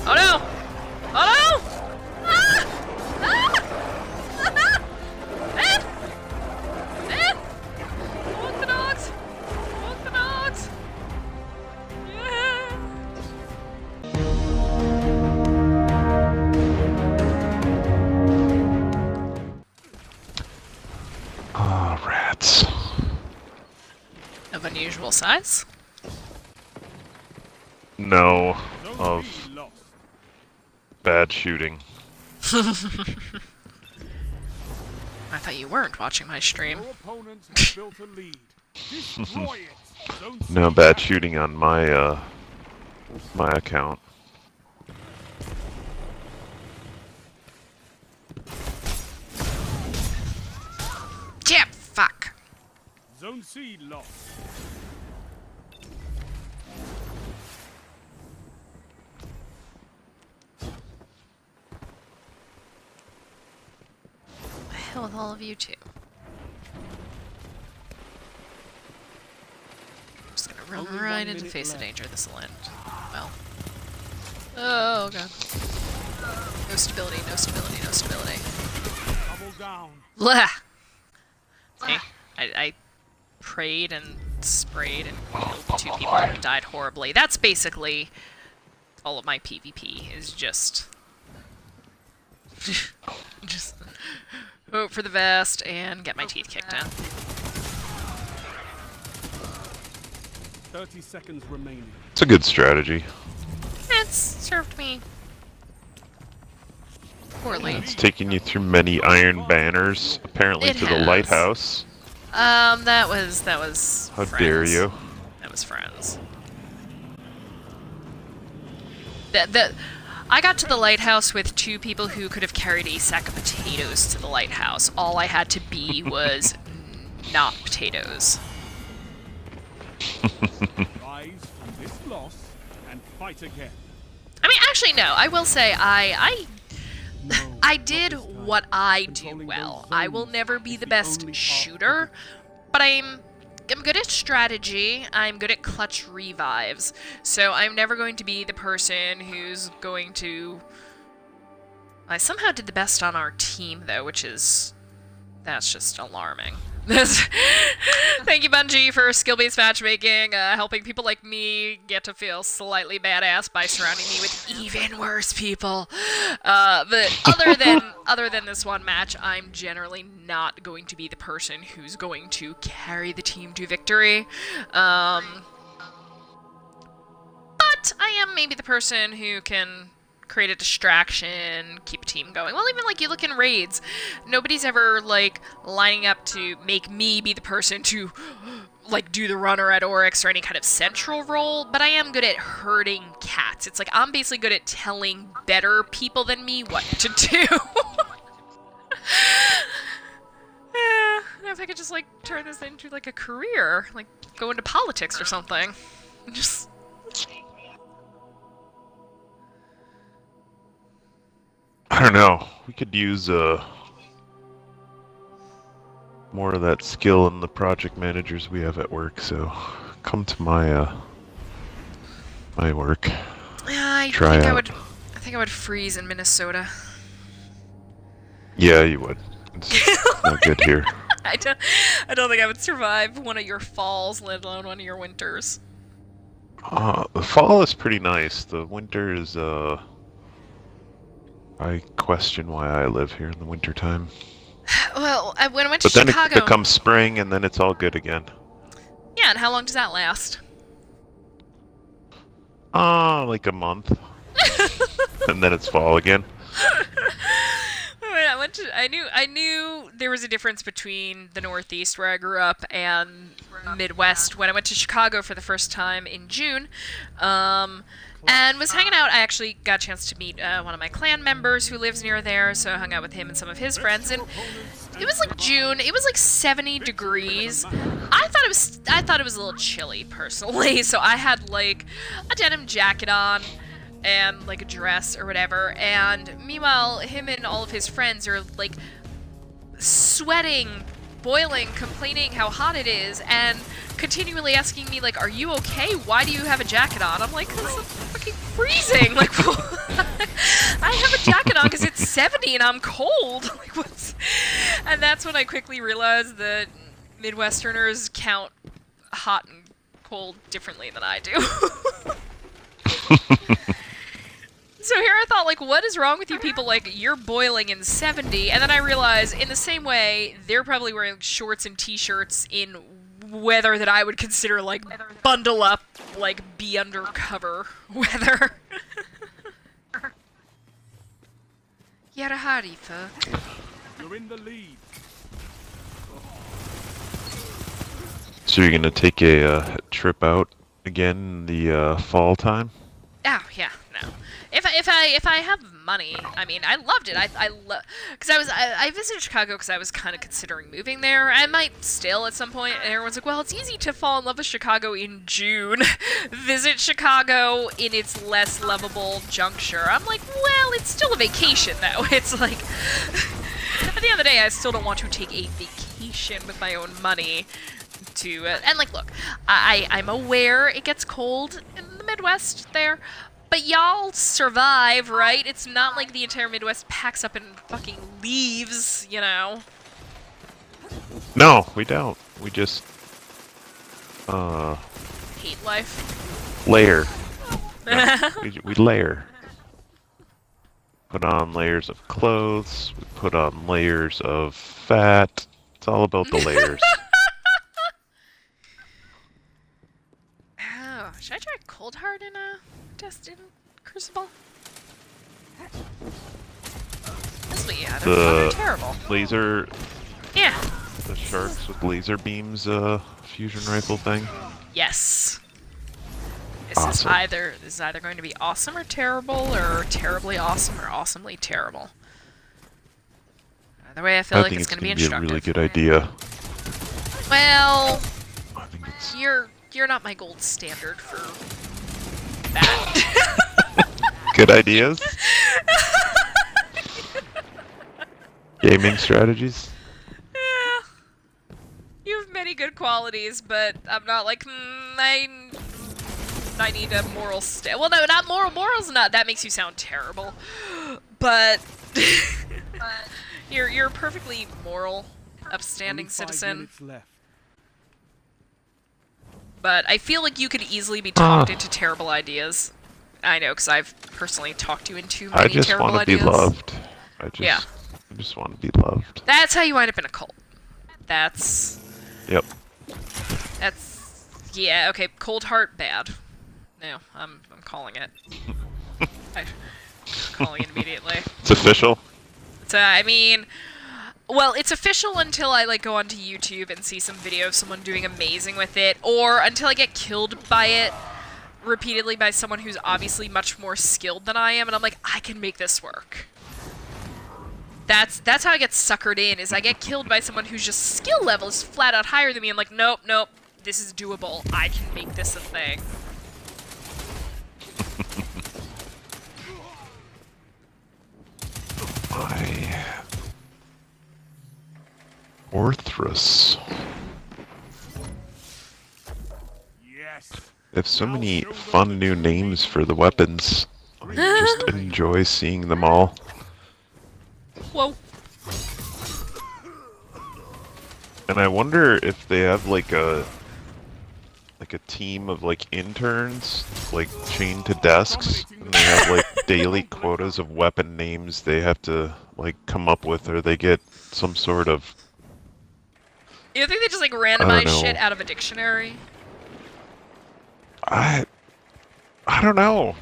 Oh no! Oh no! Ah! Ah! Ah! Ah! Walk the dogs! Walk the dogs! Yeah! Ah, rats. Of unusual size? No, of bad shooting. I thought you weren't watching my stream. No bad shooting on my my account. Damn, fuck. Zone C lost. The hell with all of you two. I'm just gonna run Only right 1 into minute face of left. danger. This will end. Well. Oh god. No stability, no stability, no stability. Double down. Blah! See? I prayed and sprayed and killed two people and died horribly. That's basically all of my PvP, is just just hope for the best and get my teeth kicked in. 30 seconds remaining. It's a good strategy. It's served me poorly. It's taking you through many iron banners, apparently It to the has. lighthouse. That was How friends. dare you? That was friends. I got to the lighthouse with two people who could have carried a sack of potatoes to the lighthouse. All I had to be was not potatoes. Rise from this loss and fight again. I mean, actually, no. I will say I No, did what I do well. I will never be the best shooter, but I'm good at strategy. I'm good at clutch revives. So I'm never going to be the person who's going to... I somehow did the best on our team, though, that's just alarming. Thank you, Bungie, for skill-based matchmaking, helping people like me get to feel slightly badass by surrounding me with even worse people. But other than this one match, I'm generally not going to be the person who's going to carry the team to victory. But I am maybe the person who can create a distraction, keep a team going. Well, even like you look in raids, nobody's ever like lining up to make me be the person to like do the runner at Oryx or any kind of central role, but I am good at herding cats. It's like I'm basically good at telling better people than me what to do. If I could just like turn this into like a career, like go into politics or something. Just I don't know. We could use more of that skill in the project managers we have at work. So come to my my work. yeah, I Try think out. I think I would freeze in Minnesota. Yeah, you would. It's not good here. I don't think I would survive one of your falls, let alone one of your winters. The fall is pretty nice. The winter is I question why I live here in the wintertime. Well, when I went to But then Chicago... it becomes spring, and then it's all good again. Yeah, and how long does that last? Like a month. And then it's fall again. I knew there was a difference between the Northeast, where I grew up, and Midwest. When I went to Chicago for the first time in June, and was hanging out, I actually got a chance to meet one of my clan members who lives near there, so I hung out with him and some of his friends, and it was like June. It was like 70 degrees. I thought it was a little chilly, personally, so I had like a denim jacket on and like a dress or whatever, and meanwhile him and all of his friends are like sweating, boiling, complaining how hot it is, and continually asking me like, are you okay? Why do you have a jacket on? I'm like, 'cause I'm fucking freezing. Like, 70 and I'm cold. Like, what's... And that's when I quickly realized that Midwesterners count hot and cold differently than I do. So here I thought, like, what is wrong with you people? Like, you're boiling in 70, and then I realized, in the same way, they're probably wearing shorts and t-shirts in weather that I would consider, like, bundle up, like, be undercover weather. Yara harifa. You're in the lead. So you're gonna take a trip out again in the fall time? Oh, yeah, no. If I have money, I mean, I loved it. I love, because I visited Chicago because I was kind of considering moving there. I might still at some point. And everyone's like, well, it's easy to fall in love with Chicago in June. Visit Chicago in its less lovable juncture. I'm like, well, it's still a vacation though. It's like, at the end of the day, I still don't want to take a vacation with my own money. And like, look, I'm aware it gets cold in the Midwest there, but y'all survive, right? It's not like the entire Midwest packs up and fucking leaves, you know? No, we don't. We just Hate life. layer. No, we layer. Put on layers of clothes. We put on layers of fat. It's all about the layers. Oh, should I try Cold Heart in a Destin Crucible? This would be out of terrible. Laser. Yeah. The sharks with laser beams fusion rifle thing. Yes. This Awesome. is either going to be awesome or terrible, or terribly awesome or awesomely terrible. Either way, I feel like think it's going to be a instructive. really good idea. Well, I think it's you're not my gold standard for that. good ideas. Gaming strategies. Yeah. You have many good qualities, but I'm not like, I need a moral well, no, not moral. Moral's not. That makes you sound terrible. But you're a perfectly moral, upstanding Only 5 citizen. minutes left. But I feel like you could easily be talked into terrible ideas. I know, because I've personally talked you into many I just terrible want to ideas. be loved. I just want to be loved. That's how you wind up in a cult. That's yeah. Okay, Cold Heart bad. No, I'm calling it. I'm calling it immediately. It's official. So I mean, well, it's official until I like go onto YouTube and see some video of someone doing amazing with it, or until I get killed by it repeatedly by someone who's obviously much more skilled than I am, and I'm like, I can make this work. That's how I get suckered in, is I get killed by someone whose just skill level is flat out higher than me. I'm like, nope, this is doable. I can make this a thing. Orthrus. Yes. They have so many fun new names for the weapons. I just enjoy seeing them all. Whoa. And I wonder if they have like a team of like interns like chained to desks, and they have like daily quotas of weapon names they have to like come up with, or they get some sort of, You don't think they just like I randomize don't know. shit out of a dictionary? I don't know.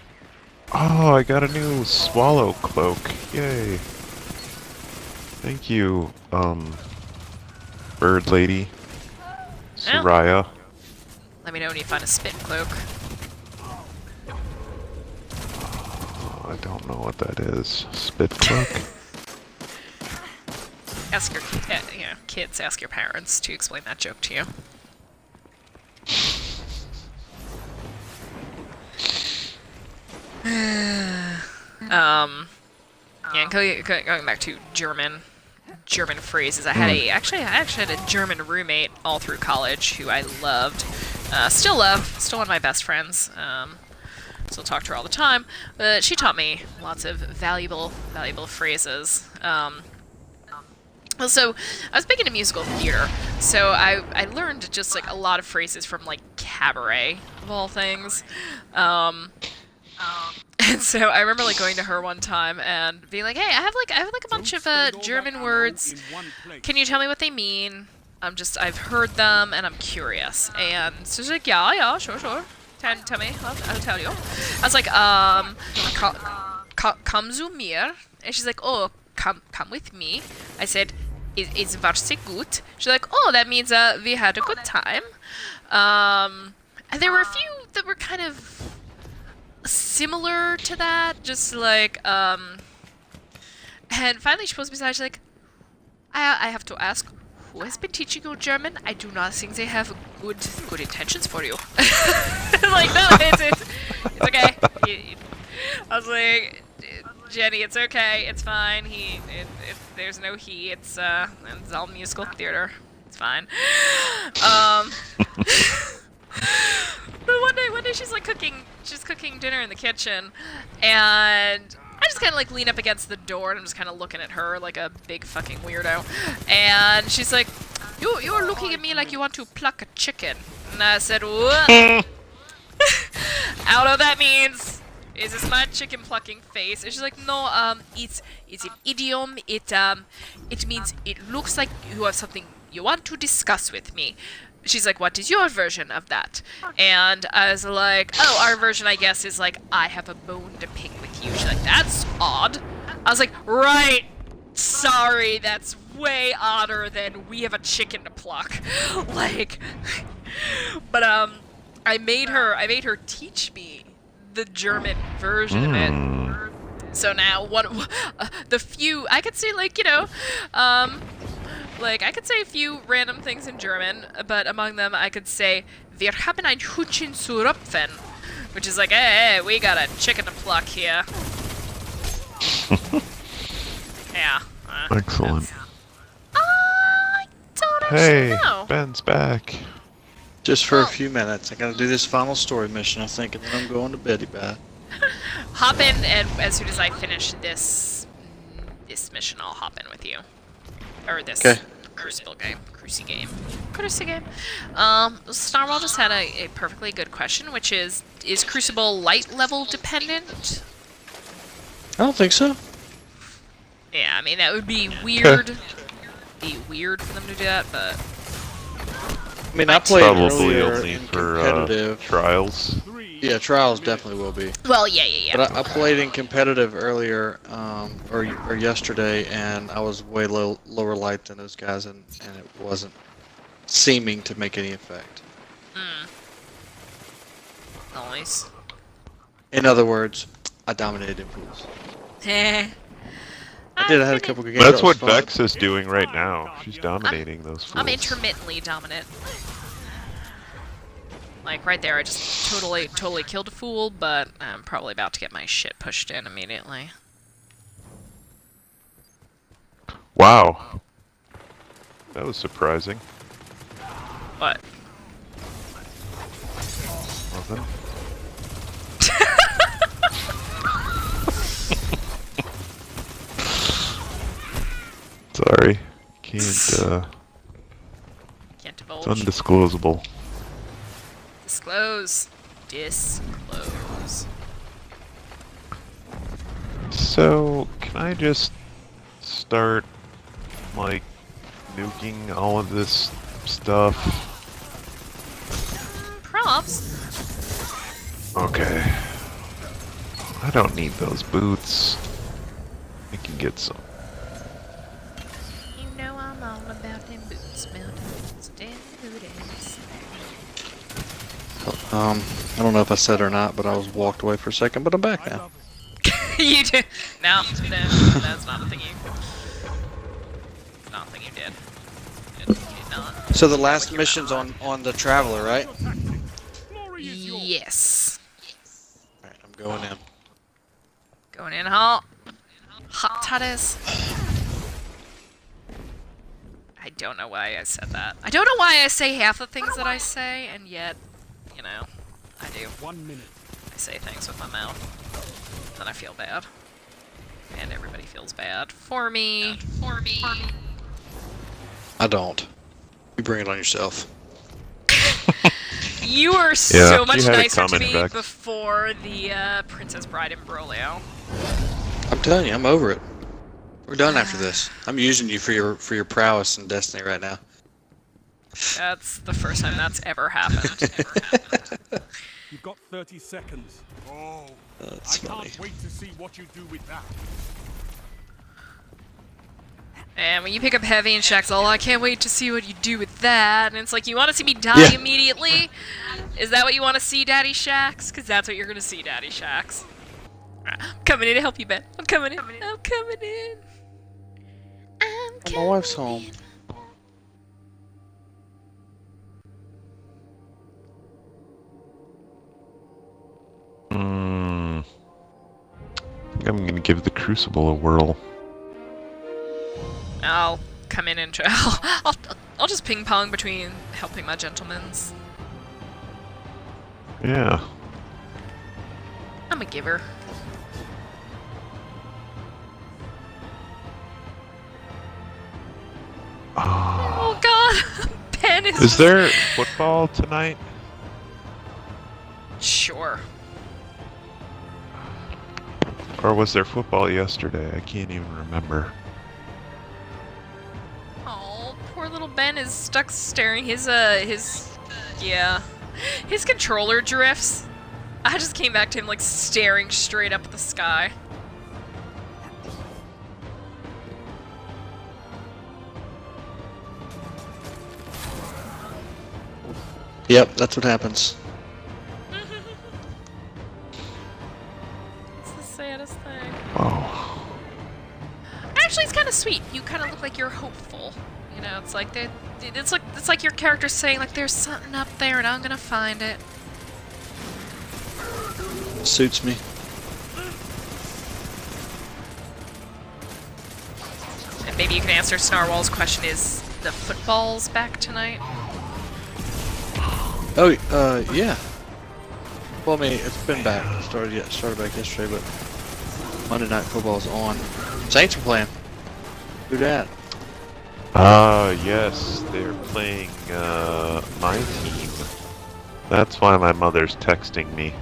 Oh, I got a new swallow cloak. Yay. Thank you, bird lady. Soraya. Let me know when you find a spit cloak. Oh, I don't know what that is. Spit cloak? Ask your kids, ask your parents to explain that joke to you. Yeah, going back to German phrases. I actually had a German roommate all through college who I loved, still one of my best friends. still talk to her all the time, but she taught me lots of valuable phrases. So, I was big into musical theater, so I learned just, like, a lot of phrases from, like, cabaret, of all things. And so I remember, like, going to her one time and being like, hey, I have a bunch of German words. Can you tell me what they mean? I've heard them and I'm curious. And so she's like, yeah, sure. Tell me, I'll tell you. I was like, komm zu mir. And she's like, oh, come with me. I said, es war sehr gut. She's like, oh, that means we had a good time. And there were a few that were kind of similar to that, just like, and finally she pulls me aside, she's like, I have to ask, who has been teaching you German? I do not think they have good intentions for you. Like, no, it's okay. I was like, Jenny, it's okay, it's fine. There's no he. It's all musical theater. It's fine. But one day she's like cooking dinner in the kitchen, and I just kind of like lean up against the door and I'm just kind of looking at her like a big fucking weirdo. And she's like, you're looking at me like you want to pluck a chicken. And I said, what? I don't know what that means. Is this my chicken plucking face? And she's like, no, it's an idiom. It means it looks like you have something you want to discuss with me. She's like, what is your version of that? And I was like, oh, our version, I guess, is like, I have a bone to pick with you. She's like, that's odd. I was like, right. Sorry, that's way odder than we have a chicken to pluck. Like, but, I made her teach me the German version of it. So now, the few, I could say, like, you know, like, I could say a few random things in German, but among them I could say, wir haben ein Hühnchen zu rupfen, which is like, hey, we got a chicken to pluck here. Yeah. Excellent. I don't Hey, actually know. Ben's back. Just for a few minutes. I gotta do this final story mission, I think, and then I'm going to beddy bye. Hop in, and as soon as I finish this mission, I'll hop in with you. Or this Crucible game. Cruci game. Starwall just had a perfectly good question, which is Crucible light level dependent? I don't think so. Yeah, I mean, that would be weird. Be weird for them to do that, but... I mean, I played Probably earlier only in for competitive. trials. Yeah, trials definitely will be. Well, yeah. But I played in competitive earlier, or yesterday, and I was way lower light than those guys, and it wasn't seeming to make any effect. Nice. In other words, I dominated in pools. I I had a couple good games. That's that was what fun. Vex is doing right now. She's dominating those fools. I'm intermittently dominant. Like, right there, I just totally killed a fool, but I'm probably about to get my shit pushed in immediately. Wow. That was surprising. What? Nothing. Sorry. Can't, Can't divulge. it's undisclosable. Disclose. So, can I just start, like, nuking all of this stuff? Props. Okay. I don't need those boots. I can get some. You know I'm all about them boots, mountains, and booties. I don't know if I said or not, but I was walked away for a second, but I'm back now. You did. No, that's not a thing you. Not a thing you did. You did not. So the last mission's on the Traveler, right? Yes. Alright, I'm going in. Going in hot. Hot toddies. I don't know why I said that. I don't know why I say half the things that I say, and yet, you know, I do. 1 minute. I say things with my mouth. Then I feel bad. And everybody feels bad. For me. I don't. You bring it on yourself. You were Yeah, so much you had it nicer to coming, me Vex. before the Princess Bride imbroglio. I'm telling you, I'm over it. We're done after this. I'm using you for your prowess in Destiny right now. That's the first time that's ever happened. You've got 30 seconds. Oh, That's I funny. can't wait to see what you do with that. And when you pick up heavy and Shaq's all, I can't wait to see what you do with that. And it's like, you want to see me die immediately? Is that what you want to see, Daddy Shax? Because that's what you're going to see, Daddy Shax. I'm coming in to help you, Ben. I'm coming in. I'm coming in. My wife's home. I think I'm gonna give the Crucible a whirl. I'll come in and I'll just ping pong between helping my gentlemans. Yeah. I'm a giver. Oh God, Ben is. Is there football tonight? Sure. Or was there football yesterday? I can't even remember. Oh, poor little Ben is stuck staring. His controller drifts. I just came back to him like staring straight up at the sky. Yep, that's what happens. It's the saddest thing. Oh. Actually, it's kind of sweet. You kind of look like you're hopeful. You know, it's like it's like your character's saying like there's something up there and I'm gonna find it. Suits me. And maybe you can answer Snarwall's question: is the footballs back tonight? Oh, yeah. Well, I mean, it's been back. It started back yesterday, but Monday Night Football's on. Saints are playing. Who dat? Yes, they're playing, my team. That's why my mother's texting me.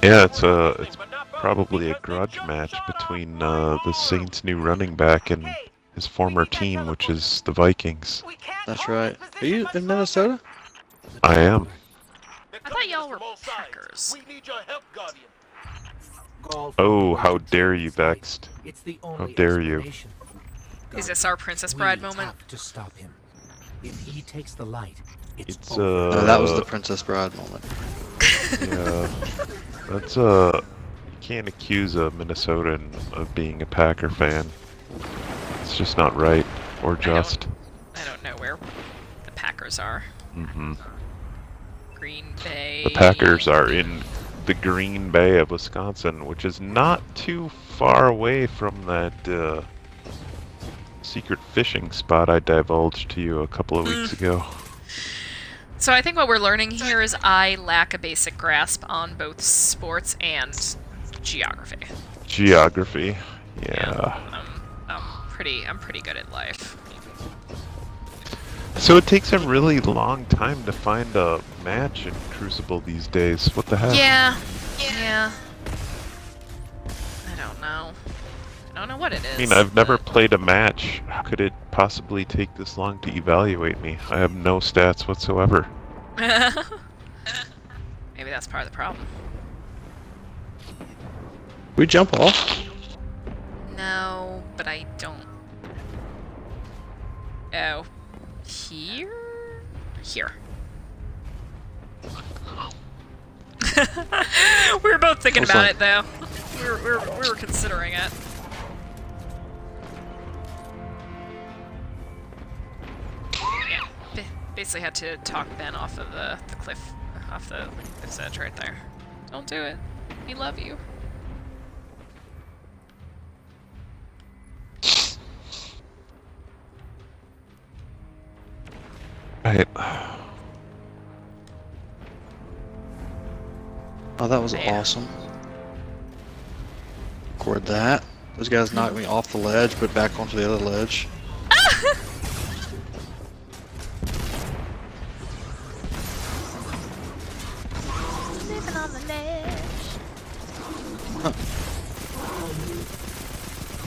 Yeah, it's probably a grudge match between, the Saints' new running back and his former team, which is the Vikings. That's right. Are you in Minnesota? I am. I thought y'all were Packers. Oh, how dare you, Vexed. How dare you. Is this our Princess Bride moment? To stop him. If he takes the light, It's, No, that was the Princess Bride moment. Yeah. That's, you can't accuse a Minnesotan of being a Packer fan. It's just not right or just. I don't know where the Packers are. Mm-hmm. Green Bay. The Packers are in the Green Bay of Wisconsin, which is not too far away from that secret fishing spot I divulged to you a couple of weeks ago. So I think what we're learning here is I lack a basic grasp on both sports and geography. Geography, yeah. I'm pretty good at life. So it takes a really long time to find a match in Crucible these days. What the heck? Yeah. I don't know. I don't know what it is. I mean, I've never played a match. How could it possibly take this long to evaluate me? I have no stats whatsoever. Maybe that's part of the problem. We jump off. No, but I don't. Oh. Here? Here. We were both thinking about it, though. We were considering it. Yeah, basically had to talk Ben off of the cliff, off the cliff's edge right there. Don't do it. We love you. Alright. Oh, that was Yeah. awesome. Record that. Those guys knocked me off the ledge, but back onto the other ledge. Living on the ledge.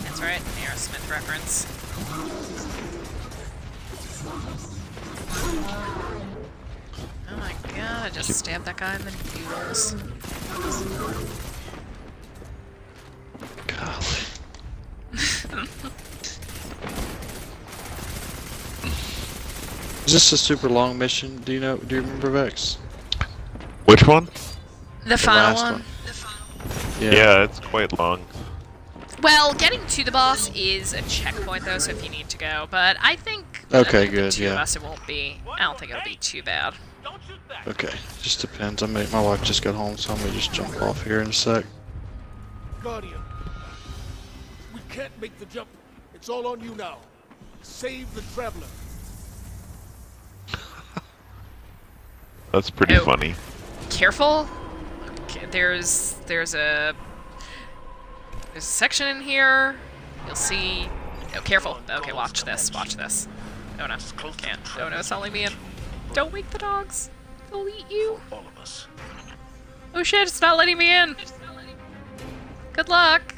That's right, Aerosmith reference. Oh my god, I just stabbed that guy in the noodles. Golly. Is this a super long mission? Do you remember, Vex? Which one? The final last one? Yeah, it's quite long. Well, getting to the boss is a checkpoint though, so if you need to go, but I think Okay, the good, two of yeah. us, it won't be, I don't think it'll be too bad. Okay, just depends. My wife just got home, so I may just jump off here in a sec. Guardian, we can't make the jump. It's all on you now. Save the traveler. That's pretty Oh. funny. Careful. Okay, there's a section in here. You'll see. Oh, careful. Okay, watch this. Watch this. Oh no, can't. Oh no, it's not letting me in. Don't wake the dogs. They'll eat you. All of us. Oh shit, it's not letting me in. Good luck.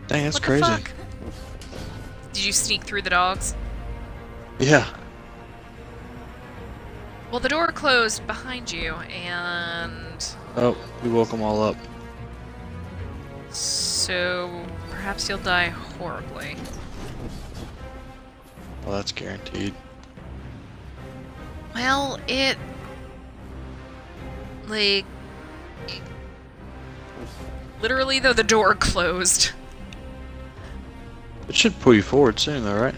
Dang, that's What crazy. the fuck? Did you sneak through the dogs? Yeah. Well, the door closed behind you, and Oh, we woke them all up. so perhaps you'll die horribly. Well, that's guaranteed. Well, like, literally though the door closed. It should pull you forward soon, though, right?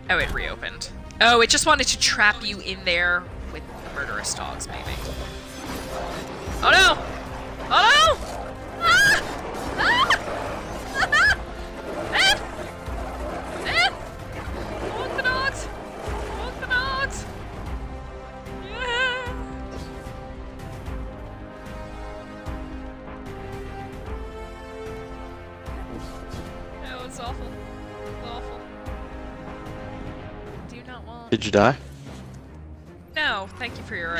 Oh, it reopened. Oh, it just wanted to trap you in there with the murderous dogs, maybe. Oh no! Oh no! Ah! Ah! Ed! Ed! Walk the dogs! Walk the dogs! Yeah! Oh, it's awful. It's awful. Do not want. Did you die? No, thank you for your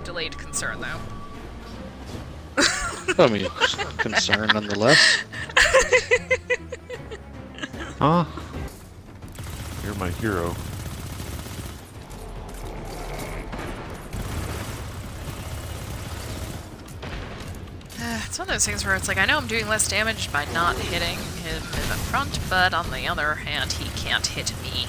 delayed concern, though. I mean, concern nonetheless. Huh? You're my hero. It's one of those things where it's like, I know I'm doing less damage by not hitting him in the front, but on the other hand, he can't hit me.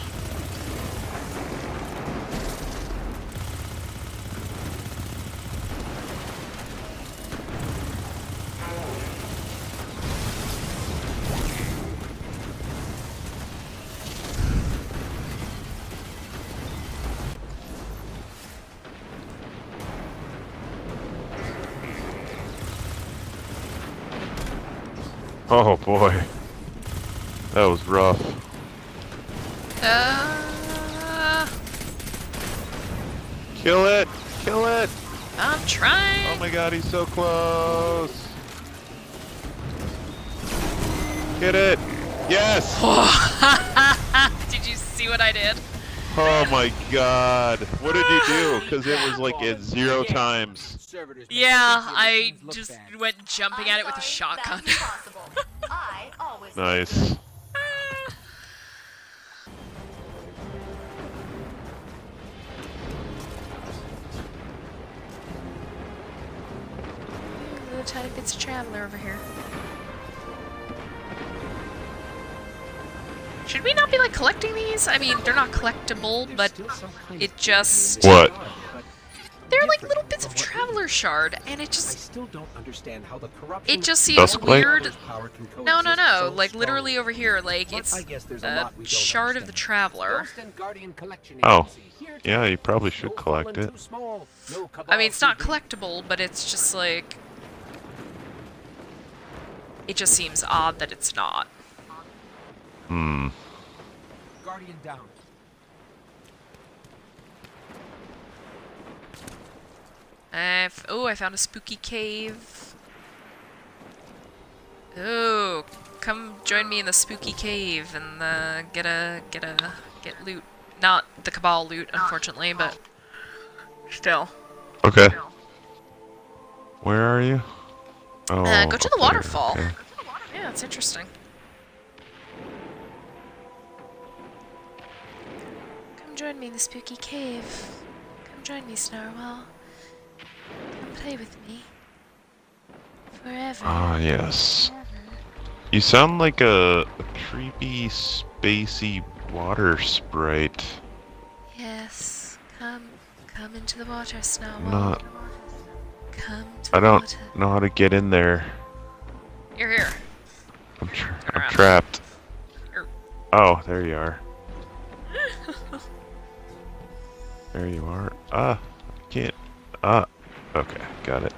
Oh boy. That was rough. Kill it! Kill it! I'm trying. Oh my god, he's so close! Get it! Yes! Did you see what I did? Oh my god. What did you do? Because it was like at 0 times. Yeah, I just went jumping at it with a shotgun. Nice. Little tiny bits of traveler over here. Should we not be like collecting these? I mean, they're not collectible, but it just... What? They're like little bits of traveler shard, and it I just... still don't understand how the corruption It just seems Dusk light? weird. power can No, coexist so like strongly. literally over here, like But it's I guess there's a a lot we don't shard of the understand. traveler. Ghost and Guardian Collection Oh. Agency, here to Yeah, you help. probably No should fallen collect it. too small, no I mean, it's not cabal too collectible, but it's just like... It just seems odd that it's not. Hmm. big. Guardian down. Oh, I found a spooky cave. Oh, come join me in the spooky cave and get loot. Not the Cabal loot, unfortunately, but still. Okay. Where are you? Oh, Go to up the there, waterfall. okay. Yeah, it's interesting. Come join me in the spooky cave. Come join me, Snarwell. Come play with me. Forever. Ah, yes. You sound like a creepy, spacey water sprite. Yes. Come into the water, Snarwell. Not. Come to I the don't water. know how to get in there. You're here. I'm around. trapped. You're... Oh, there you are. There you are. Ah, I can't. Ah, okay, got it.